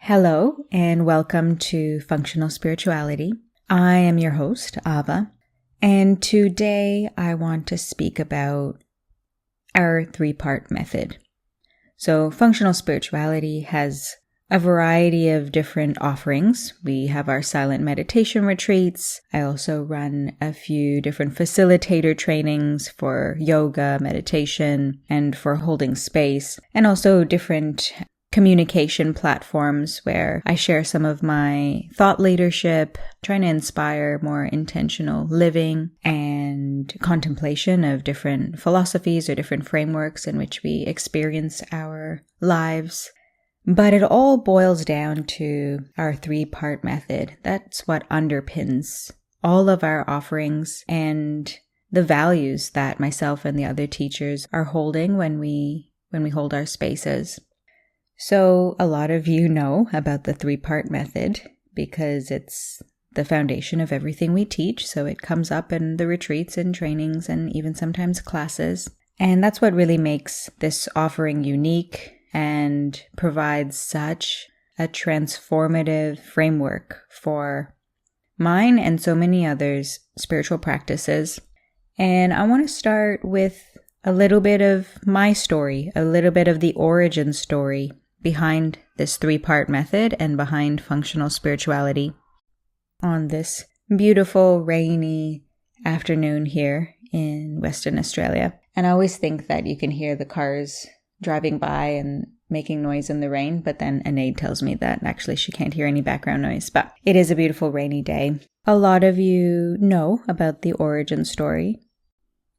Hello and welcome to Functional Spirituality. I am your host, Ava, and today I want to speak about our three-part method. So Functional Spirituality has a variety of different offerings. We have our silent meditation retreats. I also run a few different facilitator trainings for yoga, meditation, and for holding space, and also different communication platforms where I share some of my thought leadership, trying to inspire more intentional living and contemplation of different philosophies or different frameworks in which we experience our lives. But it all boils down to our three-part method. That's what underpins all of our offerings and the values that myself and the other teachers are holding when we hold our spaces. So a lot of you know about the three-part method because it's the foundation of everything we teach. So it comes up in the retreats and trainings and even sometimes classes. And that's what really makes this offering unique and provides such a transformative framework for mine and so many others' spiritual practices. And I want to start with a little bit of my story, a little bit of the origin story behind this three-part method and behind functional spirituality. On this beautiful rainy afternoon here in Western Australia. And I always think that you can hear the cars driving by and making noise in the rain, but then Anaid tells me that actually she can't hear any background noise. But it is a beautiful rainy day. A lot of you know about the origin story.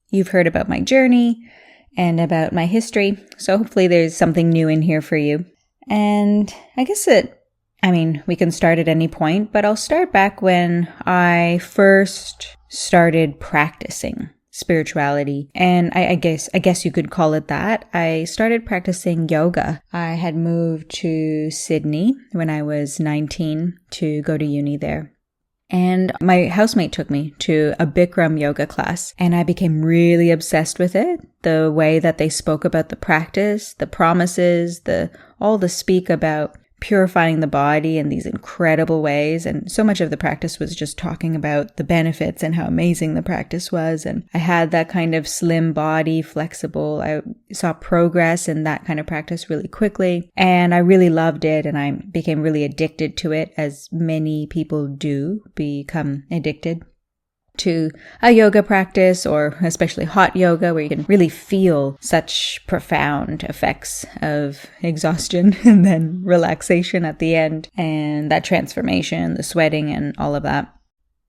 You've heard about my journey and about my history. So hopefully there's something new in here for you. And I guess we can start at any point, but I'll start back when I first started practicing spirituality. And I guess you could call it that. I started practicing yoga. I had moved to Sydney when I was 19 to go to uni there. And my housemate took me to a Bikram yoga class, and I became really obsessed with it. The way that they spoke about the practice, the promises, all the speak about purifying the body in these incredible ways. And so much of the practice was just talking about the benefits and how amazing the practice was. And I had that kind of slim body, flexible. I saw progress in that kind of practice really quickly. And I really loved it. And I became really addicted to it, as many people do become addicted to a yoga practice, or especially hot yoga, where you can really feel such profound effects of exhaustion and then relaxation at the end, and that transformation, the sweating and all of that.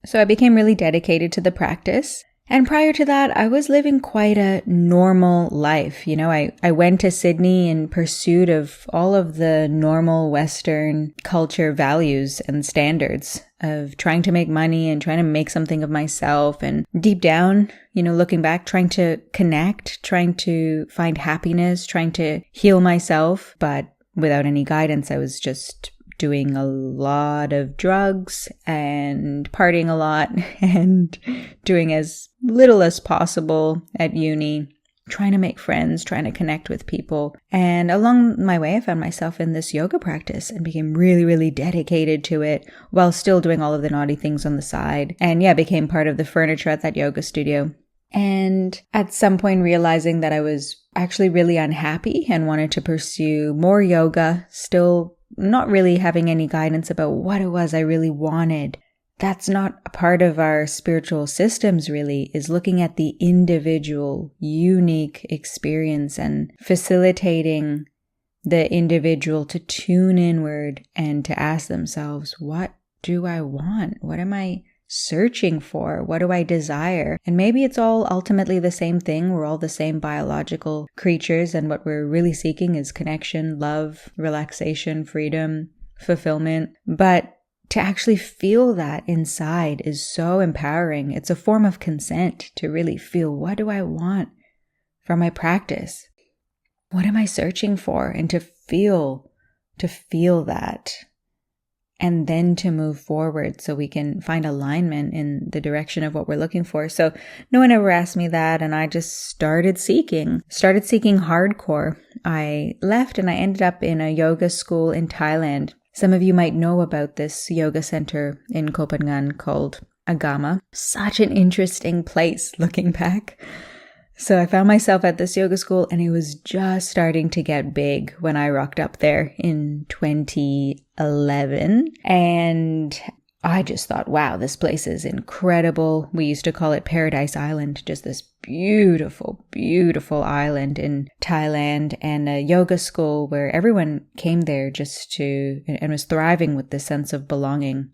So I became really dedicated to the practice. And prior to that, I was living quite a normal life. I went to Sydney in pursuit of all of the normal Western culture values and standards of trying to make money and trying to make something of myself. And deep down, looking back, trying to connect, trying to find happiness, trying to heal myself. But without any guidance, I was just doing a lot of drugs and partying a lot and doing as little as possible at uni, trying to make friends, trying to connect with people. And along my way, I found myself in this yoga practice and became really, really dedicated to it while still doing all of the naughty things on the side. And became part of the furniture at that yoga studio. And at some point realizing that I was actually really unhappy and wanted to pursue more yoga, still not really having any guidance about what it was I really wanted. That's not a part of our spiritual systems, really, is looking at the individual, unique experience and facilitating the individual to tune inward and to ask themselves, what do I want? What am I searching for? What do I desire? And maybe it's all ultimately the same thing. We're all the same biological creatures, and what we're really seeking is connection, love, relaxation, freedom, fulfillment. But to actually feel that inside is so empowering. It's a form of consent to really feel, what do I want from my practice? What am I searching for? And to feel that. And then to move forward so we can find alignment in the direction of what we're looking for. So no one ever asked me that, and I just started seeking hardcore. I left and I ended up in a yoga school in Thailand. Some of you might know about this yoga center in Copenhagen called Agama. Such an interesting place looking back. So I found myself at this yoga school, and it was just starting to get big when I rocked up there in 2011. And I just thought, wow, this place is incredible. We used to call it Paradise Island, just this beautiful, beautiful island in Thailand, and a yoga school where everyone came there just to, and was thriving with this sense of belonging.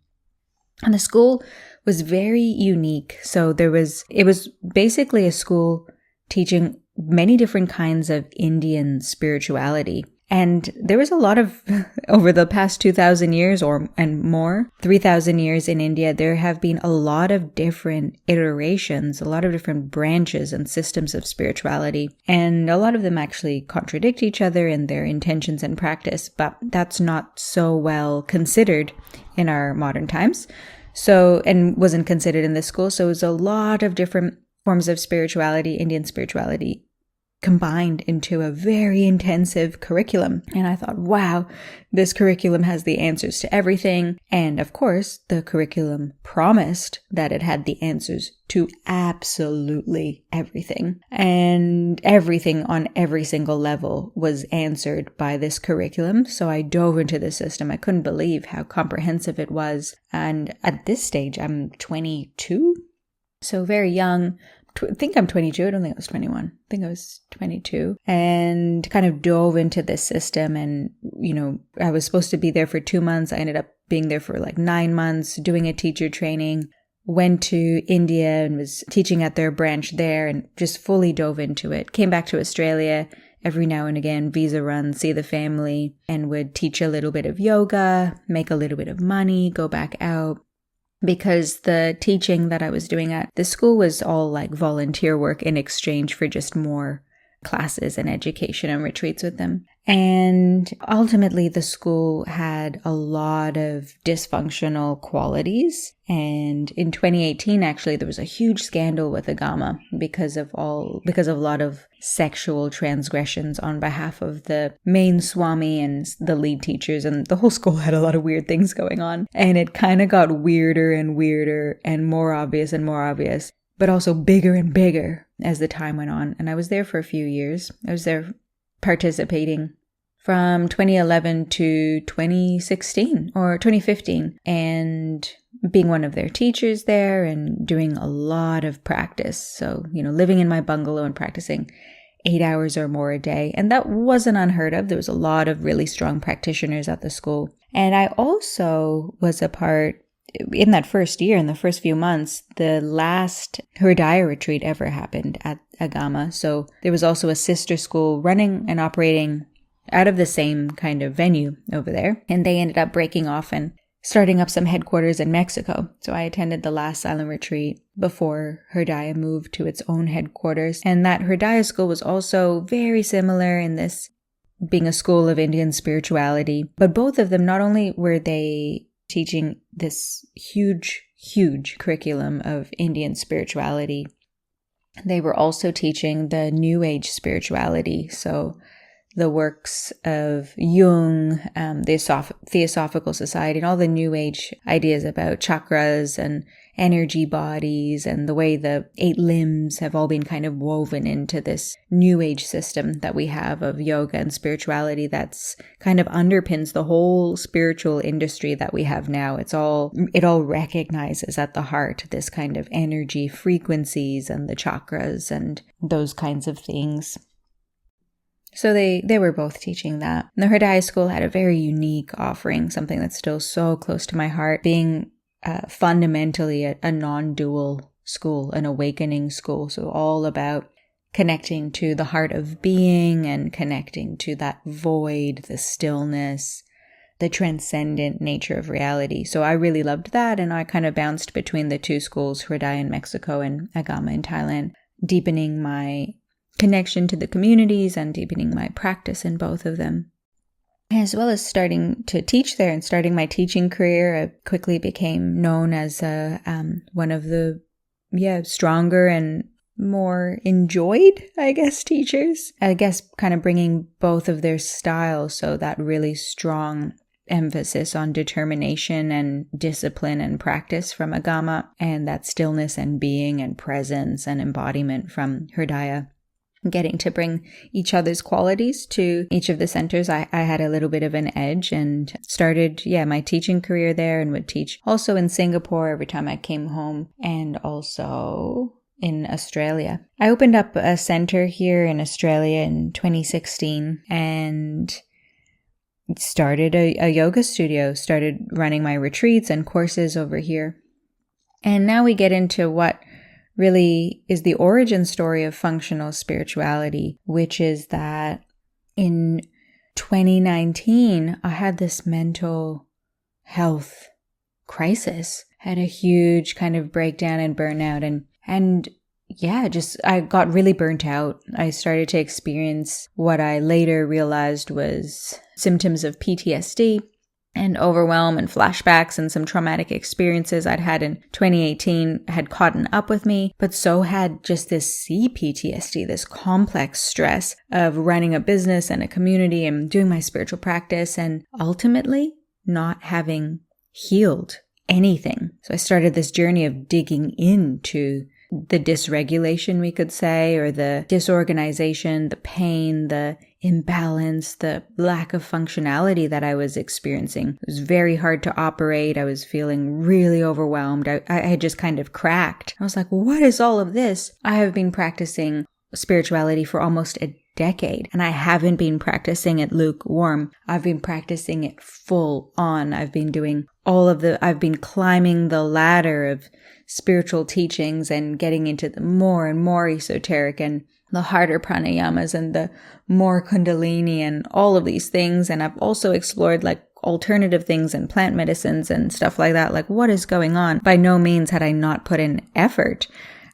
And the school was very unique. So it was basically a school teaching many different kinds of Indian spirituality. And there was a lot of, over the past 2,000 years and more, 3,000 years in India, there have been a lot of different iterations, a lot of different branches and systems of spirituality. And a lot of them actually contradict each other in their intentions and practice, but that's not so well considered in our modern times. So, and wasn't considered in this school. So it was a lot of different forms of spirituality, Indian spirituality, combined into a very intensive curriculum. And I thought, wow, this curriculum has the answers to everything. And of course, the curriculum promised that it had the answers to absolutely everything. And everything on every single level was answered by this curriculum. So I dove into the system. I couldn't believe how comprehensive it was. And at this stage, I'm 22, so very young. I think I'm 22. I don't think I was 21. I think I was 22, and kind of dove into this system. And, I was supposed to be there for 2 months. I ended up being there for like 9 months, doing a teacher training, went to India and was teaching at their branch there, and just fully dove into it. Came back to Australia every now and again, visa run, see the family, and would teach a little bit of yoga, make a little bit of money, go back out. Because the teaching that I was doing at the school was all like volunteer work in exchange for just more classes and education and retreats with them. And ultimately, the school had a lot of dysfunctional qualities. And in 2018, actually, there was a huge scandal with Agama because of a lot of sexual transgressions on behalf of the main Swami and the lead teachers. And the whole school had a lot of weird things going on. And it kind of got weirder and weirder and more obvious, but also bigger and bigger as the time went on. And I was there for a few years. I was there participating from 2011 to 2016 or 2015, and being one of their teachers there and doing a lot of practice. So, living in my bungalow and practicing 8 hours or more a day. And that wasn't unheard of. There was a lot of really strong practitioners at the school. And I also was a part in that first year, in the first few months, the last Hridaya retreat ever happened at Agama. So there was also a sister school running and operating out of the same kind of venue over there. And they ended up breaking off and starting up some headquarters in Mexico. So I attended the last silent retreat before Hridaya moved to its own headquarters. And that Hridaya school was also very similar in this being a school of Indian spirituality. But both of them, not only were they teaching this huge curriculum of Indian spirituality, they were also teaching the New Age spirituality. So the works of Jung, the Theosophical Society, and all the New Age ideas about chakras and energy bodies and the way the 8 limbs have all been kind of woven into this New Age system that we have of yoga and spirituality that's kind of underpins the whole spiritual industry that we have now. It all recognizes at the heart this kind of energy frequencies and the chakras and those kinds of things. So they were both teaching that. And the Hridaya school had a very unique offering, something that's still so close to my heart, being fundamentally a non-dual school, an awakening school. So all about connecting to the heart of being and connecting to that void, the stillness, the transcendent nature of reality. So I really loved that. And I kind of bounced between the two schools, Hridaya in Mexico and Agama in Thailand, deepening my connection to the communities and deepening my practice in both of them. As well as starting to teach there and starting my teaching career, I quickly became known as one of the stronger and more enjoyed, teachers. I guess kind of bringing both of their styles, so that really strong emphasis on determination and discipline and practice from Agama, and that stillness and being and presence and embodiment from Hridaya. Getting to bring each other's qualities to each of the centers, I had a little bit of an edge and started, my teaching career there, and would teach also in Singapore every time I came home, and also in Australia. I opened up a center here in Australia in 2016 and started a yoga studio, started running my retreats and courses over here. And now we get into what really is the origin story of functional spirituality, which is that in 2019, I had this mental health crisis, had a huge kind of breakdown and burnout, and I got really burnt out. I started to experience what I later realized was symptoms of PTSD and overwhelm and flashbacks, and some traumatic experiences I'd had in 2018 had caught up with me, but so had just this CPTSD, this complex stress of running a business and a community and doing my spiritual practice, and ultimately not having healed anything. So I started this journey of digging into the dysregulation, we could say, or the disorganization, the pain, the imbalance, the lack of functionality that I was experiencing. It was very hard to operate. I was feeling really overwhelmed. I had just kind of cracked. I was like, what is all of this? I have been practicing spirituality for almost a decade, and I haven't been practicing it lukewarm. I've been practicing it full on. I've been climbing the ladder of spiritual teachings and getting into the more and more esoteric and the harder pranayamas and the more kundalini and all of these things. And I've also explored like alternative things and plant medicines and stuff like that. Like, what is going on? By no means had I not put in effort.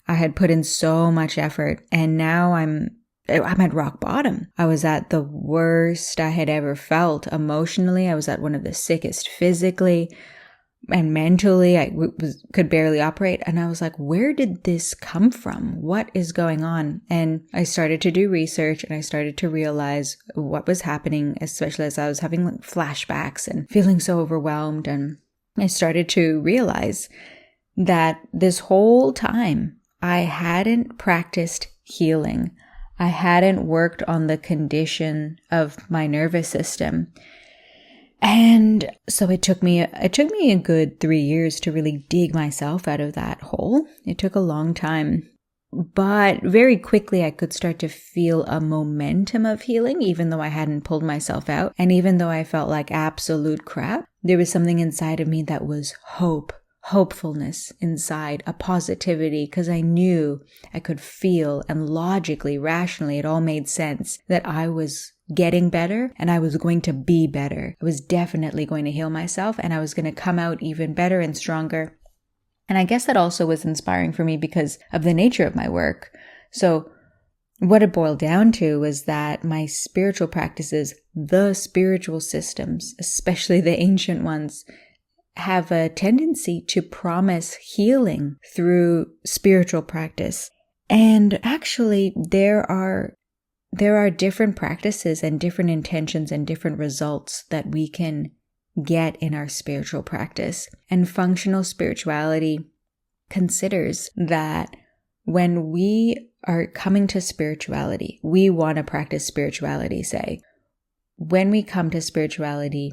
I had put in so much effort, and now I'm at rock bottom. I was at the worst I had ever felt emotionally. I was at one of the sickest physically and mentally. I could barely operate. And I was like, where did this come from? What is going on? And I started to do research, and I started to realize what was happening, especially as I was having like flashbacks and feeling so overwhelmed. And I started to realize that this whole time I hadn't practiced healing. I hadn't worked on the condition of my nervous system. And so it took me a good 3 years to really dig myself out of that hole. It took a long time, but very quickly I could start to feel a momentum of healing, even though I hadn't pulled myself out. And even though I felt like absolute crap, there was something inside of me that was hopefulness inside, a positivity, because I knew I could feel, and logically, rationally, it all made sense that I was getting better and I was going to be better. I was definitely going to heal myself, and I was going to come out even better and stronger. And I guess that also was inspiring for me because of the nature of my work. So what it boiled down to was that my spiritual practices, the spiritual systems, especially the ancient ones, have a tendency to promise healing through spiritual practice. And actually, there are different practices and different intentions and different results that we can get in our spiritual practice. And functional spirituality considers that when we are coming to spirituality, we want to practice spirituality, say. When we come to spirituality,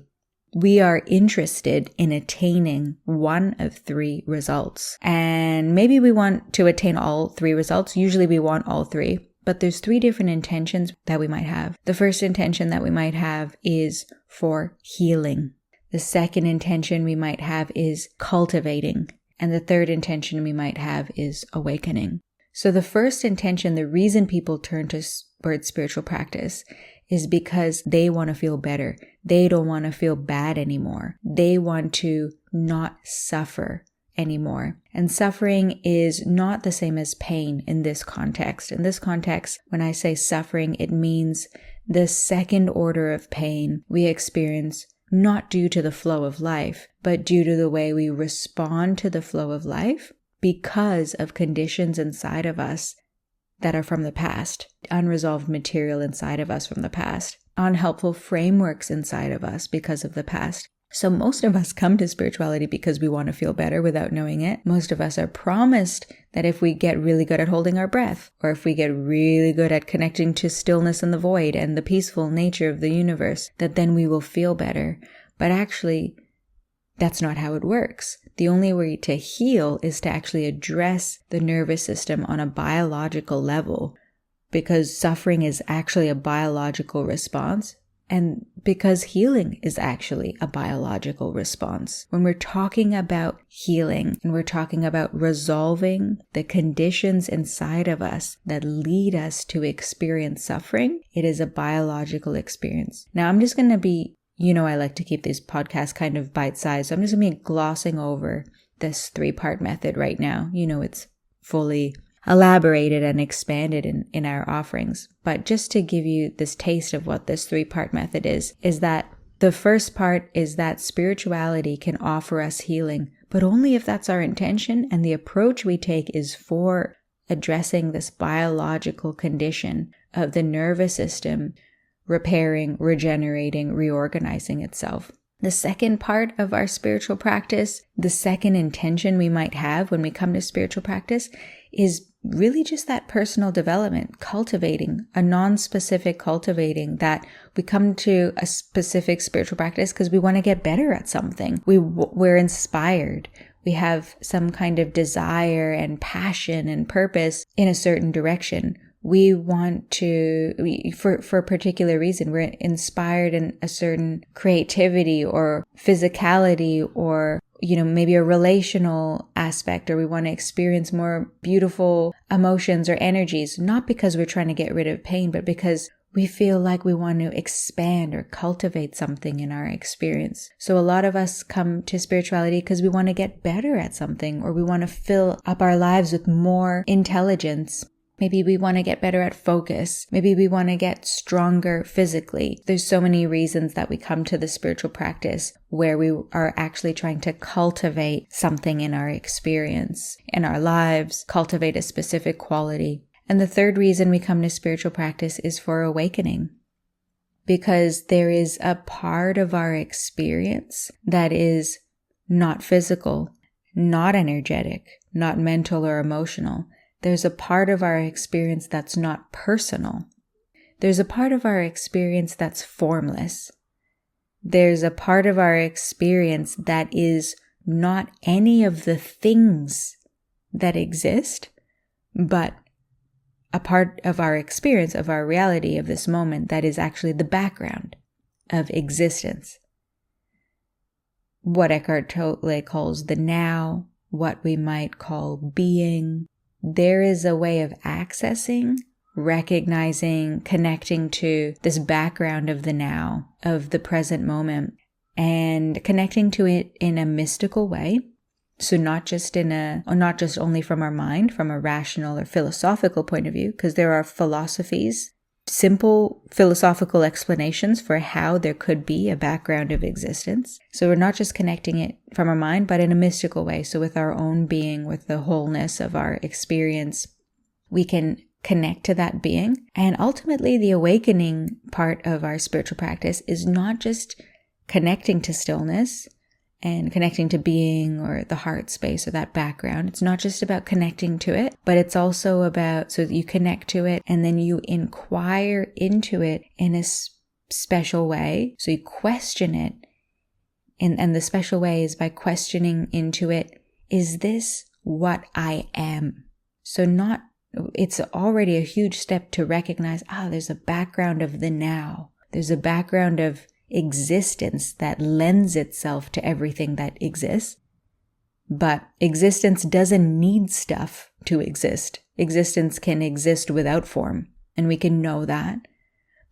we are interested in attaining one of three results. And maybe we want to attain all three results. Usually we want all three, but there's three different intentions that we might have. The first intention that we might have is for healing. The second intention we might have is cultivating. And the third intention we might have is awakening. So the first intention, the reason people turn towards spiritual practice is because they want to feel better. They don't want to feel bad anymore. They want to not suffer anymore. And suffering is not the same as pain in this context. In this context, when I say suffering, it means the second order of pain we experience not due to the flow of life, but due to the way we respond to the flow of life because of conditions inside of us that are from the past, unresolved material inside of us from the past, unhelpful frameworks inside of us because of the past. So most of us come to spirituality because we want to feel better without knowing it. Most of us are promised that if we get really good at holding our breath, or if we get really good at connecting to stillness and the void and the peaceful nature of the universe, that then we will feel better. But actually, that's not how it works. The only way to heal is to actually address the nervous system on a biological level, because suffering is actually a biological response. And because healing is actually a biological response. When we're talking about healing and we're talking about resolving the conditions inside of us that lead us to experience suffering, it is a biological experience. Now, I'm just going to be, I like to keep these podcasts kind of bite-sized. So I'm just going to be glossing over this 3-part method right now. It's fully elaborated and expanded in our offerings. But just to give you this taste of what this 3-part method is that the first part is that spirituality can offer us healing, but only if that's our intention and the approach we take is for addressing this biological condition of the nervous system repairing, regenerating, reorganizing itself. The second part of our spiritual practice, the second intention we might have when we come to spiritual practice, is really just that personal development, cultivating a non-specific cultivating, that we come to a specific spiritual practice because we want to get better at something. We're inspired. We have some kind of desire and passion and purpose in a certain direction. We want to, for a particular reason, we're inspired in a certain creativity or physicality or maybe a relational aspect, or we want to experience more beautiful emotions or energies, not because we're trying to get rid of pain, but because we feel like we want to expand or cultivate something in our experience. So a lot of us come to spirituality because we want to get better at something, or we want to fill up our lives with more intelligence. Maybe we want to get better at focus. Maybe we want to get stronger physically. There's so many reasons that we come to the spiritual practice where we are actually trying to cultivate something in our experience, in our lives, cultivate a specific quality. And the third reason we come to spiritual practice is for awakening. Because there is a part of our experience that is not physical, not energetic, not mental or emotional. There's a part of our experience that's not personal. There's a part of our experience that's formless. There's a part of our experience that is not any of the things that exist, but a part of our experience, of our reality of this moment that is actually the background of existence. What Eckhart Tolle calls the now, what we might call being. There is a way of accessing, recognizing, connecting to this background of the now, of the present moment, and connecting to it in a mystical way. So not just only from our mind, from a rational or philosophical point of view, because there are philosophies, simple philosophical explanations for how there could be a background of existence. So we're not just connecting it from our mind, but in a mystical way. So with our own being, with the wholeness of our experience, we can connect to that being. And ultimately, the awakening part of our spiritual practice is not just connecting to stillness and connecting to being or the heart space or that background. It's not just about connecting to it, but it's also about, so you connect to it and then you inquire into it in a special way. So you question it. And the special way is by questioning into it, is this what I am? So it's already a huge step to recognize, there's a background of the now. There's a background of existence that lends itself to everything that exists. But existence doesn't need stuff to exist. Existence can exist without form, and we can know that.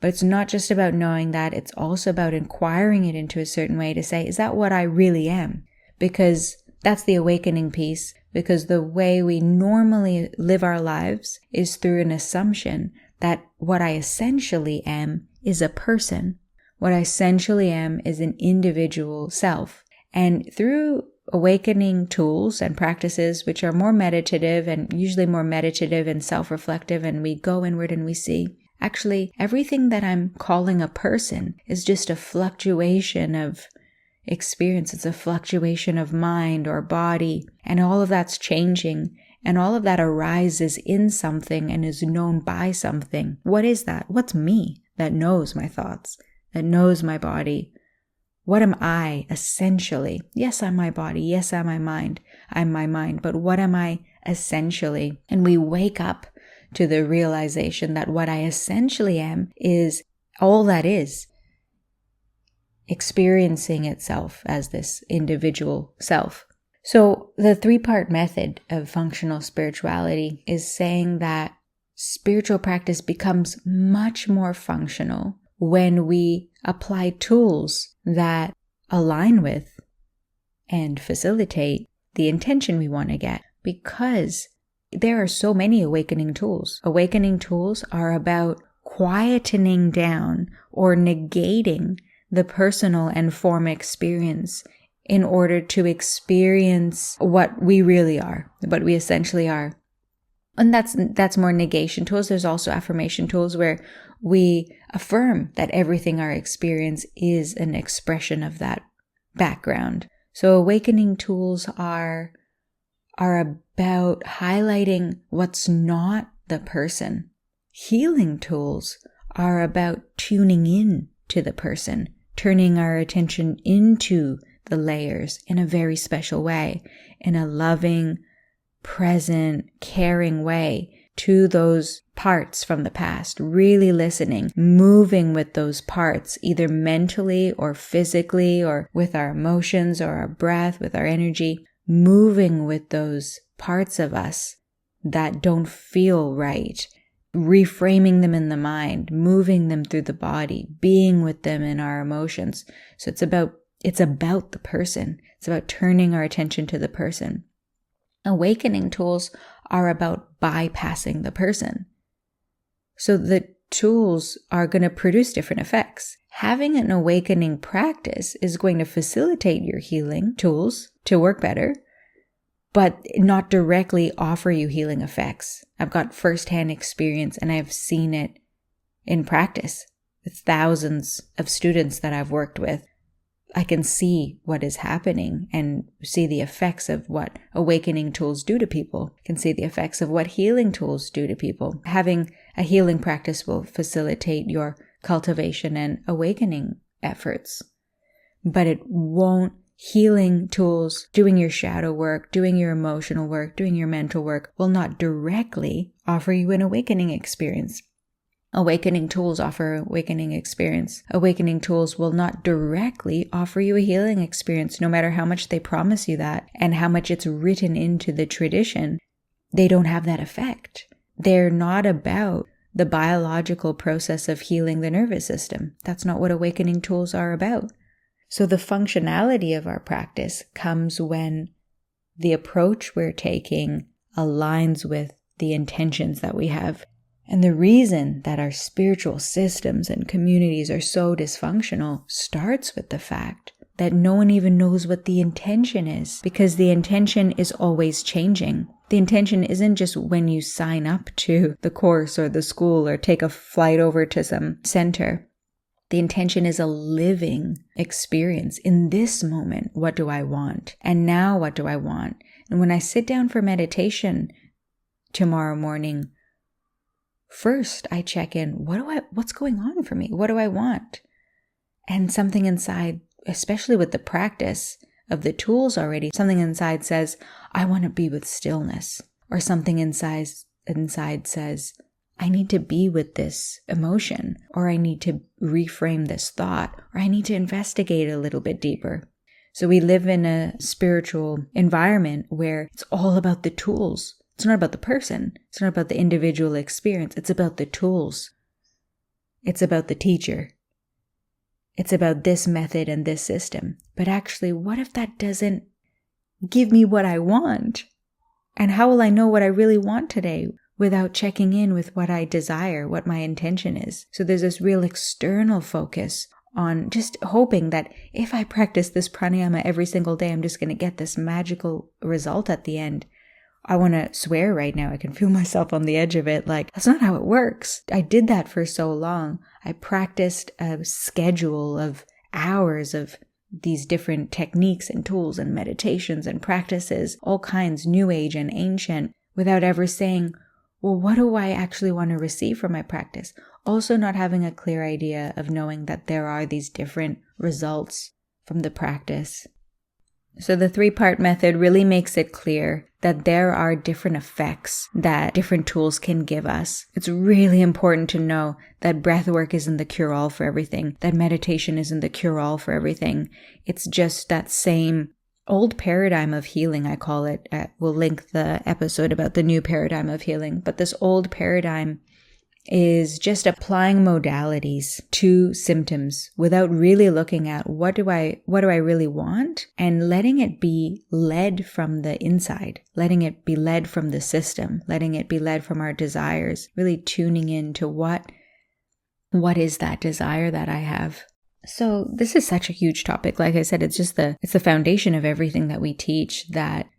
But it's not just about knowing that, it's also about inquiring it into a certain way to say, is that what I really am? Because that's the awakening piece, because the way we normally live our lives is through an assumption that what I essentially am is a person. What I essentially am is an individual self. And through awakening tools and practices, which are more meditative and usually more meditative and self-reflective, and we go inward and we see, actually, everything that I'm calling a person is just a fluctuation of experience. It's a fluctuation of mind or body, and all of that's changing, and all of that arises in something and is known by something. What is that? What's me that knows my thoughts, that knows my body? What am I essentially? Yes, I'm my body. Yes, I'm my mind. I'm my mind. But what am I essentially? And we wake up to the realization that what I essentially am is all that is experiencing itself as this individual self. So the 3-part method of functional spirituality is saying that spiritual practice becomes much more functional when we apply tools that align with and facilitate the intention we want to get, because there are so many awakening tools. Awakening tools are about quietening down or negating the personal and form experience in order to experience what we really are, what we essentially are. And that's more negation tools. There's also affirmation tools where we affirm that everything our experience is an expression of that background. So awakening tools are about highlighting what's not the person. Healing tools are about tuning in to the person, turning our attention into the layers in a very special way, in a loving, present, caring way to those parts from the past, really listening, moving with those parts, either mentally or physically or with our emotions or our breath, with our energy, moving with those parts of us that don't feel right, reframing them in the mind, moving them through the body, being with them in our emotions. So it's about the person. It's about turning our attention to the person. Awakening tools are about bypassing the person. So the tools are going to produce different effects. Having an awakening practice is going to facilitate your healing tools to work better, but not directly offer you healing effects. I've got firsthand experience and I've seen it in practice with thousands of students that I've worked with. I can see what is happening and see the effects of what awakening tools do to people. I can see the effects of what healing tools do to people. Having a healing practice will facilitate your cultivation and awakening efforts, but it won't. Healing tools, doing your shadow work, doing your emotional work, doing your mental work will not directly offer you an awakening experience. Awakening tools offer awakening experience. Awakening tools will not directly offer you a healing experience, no matter how much they promise you that and how much it's written into the tradition. They don't have that effect. They're not about the biological process of healing the nervous system. That's not what awakening tools are about. So the functionality of our practice comes when the approach we're taking aligns with the intentions that we have. And the reason that our spiritual systems and communities are so dysfunctional starts with the fact that no one even knows what the intention is, because the intention is always changing. The intention isn't just when you sign up to the course or the school or take a flight over to some center. The intention is a living experience. In this moment, what do I want? And now what do I want? And when I sit down for meditation tomorrow morning, first I check in, what's going on for me? What do I want? And something inside, especially with the practice of the tools already, something inside says, I want to be with stillness. Or something inside says, I need to be with this emotion, or I need to reframe this thought, or I need to investigate a little bit deeper. So we live in a spiritual environment where it's all about the tools. It's not about the person. It's not about the individual experience. It's about the tools. It's about the teacher. It's about this method and this system. But actually, what if that doesn't give me what I want? And how will I know what I really want today without checking in with what I desire, what my intention is? So there's this real external focus on just hoping that if I practice this pranayama every single day, I'm just going to get this magical result at the end. I want to swear right now. I can feel myself on the edge of it. Like, that's not how it works. I did that for so long. I practiced a schedule of hours of these different techniques and tools and meditations and practices, all kinds, new age and ancient, without ever saying, well, what do I actually want to receive from my practice? Also not having a clear idea of knowing that there are these different results from the practice. So the 3-part method really makes it clear that there are different effects that different tools can give us. It's really important to know that breath work isn't the cure-all for everything, that meditation isn't the cure-all for everything. It's just that same old paradigm of healing, I call it. We'll link the episode about the new paradigm of healing. But this old paradigm is just applying modalities to symptoms without really looking at what do I really want, and letting it be led from the inside, letting it be led from the system, letting it be led from our desires, really tuning in to what is that desire that I have. So this is such a huge topic. Like I said, it's the foundation of everything that we teach, that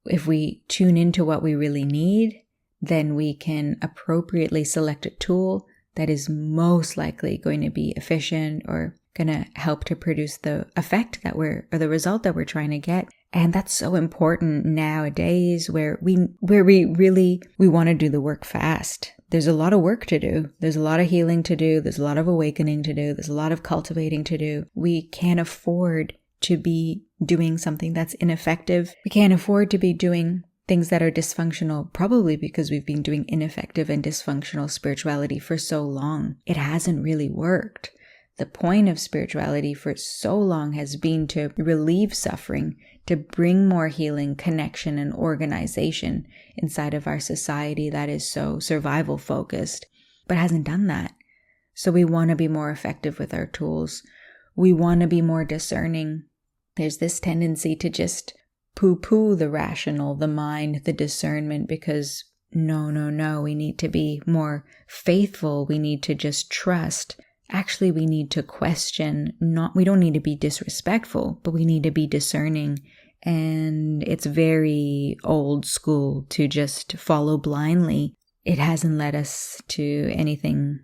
if we tune into what we really need, then we can appropriately select a tool that is most likely going to be efficient or going to help to produce the effect or the result that we're trying to get. And that's so important nowadays where we want to do the work fast. There's a lot of work to do. There's a lot of healing to do. There's a lot of awakening to do. There's a lot of cultivating to do. We can't afford to be doing something that's ineffective. We can't afford to be doing things that are dysfunctional, probably because we've been doing ineffective and dysfunctional spirituality for so long. It hasn't really worked. The point of spirituality for so long has been to relieve suffering, to bring more healing, connection, and organization inside of our society that is so survival focused, but hasn't done that. So we want to be more effective with our tools. We want to be more discerning. There's this tendency to just poo-poo the rational, the mind, the discernment, because no, we need to be more faithful. We need to just trust. Actually, we need to question. We don't need to be disrespectful, but we need to be discerning. And it's very old school to just follow blindly. It hasn't led us to anything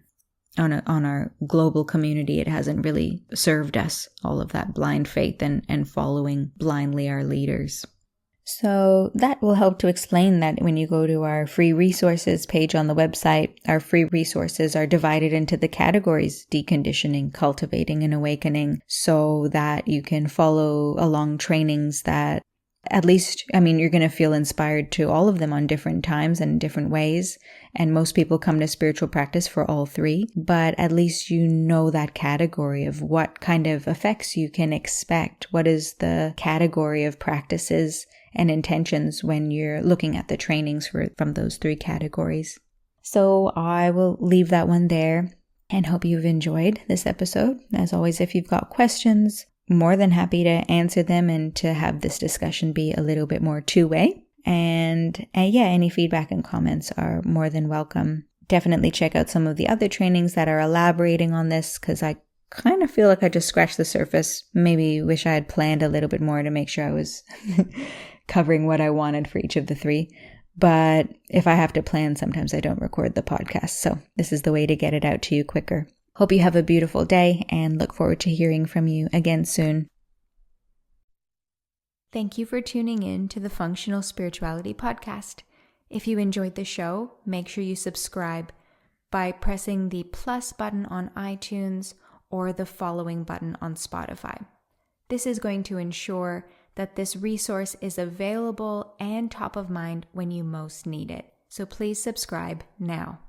on our global community. It hasn't really served us, all of that blind faith and following blindly our leaders. So that will help to explain that when you go to our free resources page on the website, our free resources are divided into the categories: deconditioning, cultivating, and awakening, so that you can follow along trainings that at least, you're going to feel inspired to all of them on different times and different ways. And most people come to spiritual practice for all three, but at least you know that category of what kind of effects you can expect. What is the category of practices and intentions when you're looking at the trainings from those three categories. So I will leave that one there and hope you've enjoyed this episode. As always, if you've got questions, more than happy to answer them and to have this discussion be a little bit more two-way. And any feedback and comments are more than welcome. Definitely check out some of the other trainings that are elaborating on this, because I kind of feel like I just scratched the surface. Maybe wish I had planned a little bit more to make sure I was covering what I wanted for each of the three. But if I have to plan, sometimes I don't record the podcast. So this is the way to get it out to you quicker. Hope you have a beautiful day and look forward to hearing from you again soon. Thank you for tuning in to the Functional Spirituality Podcast. If you enjoyed the show, make sure you subscribe by pressing the plus button on iTunes or the following button on Spotify. This is going to ensure that this resource is available and top of mind when you most need it. So please subscribe now.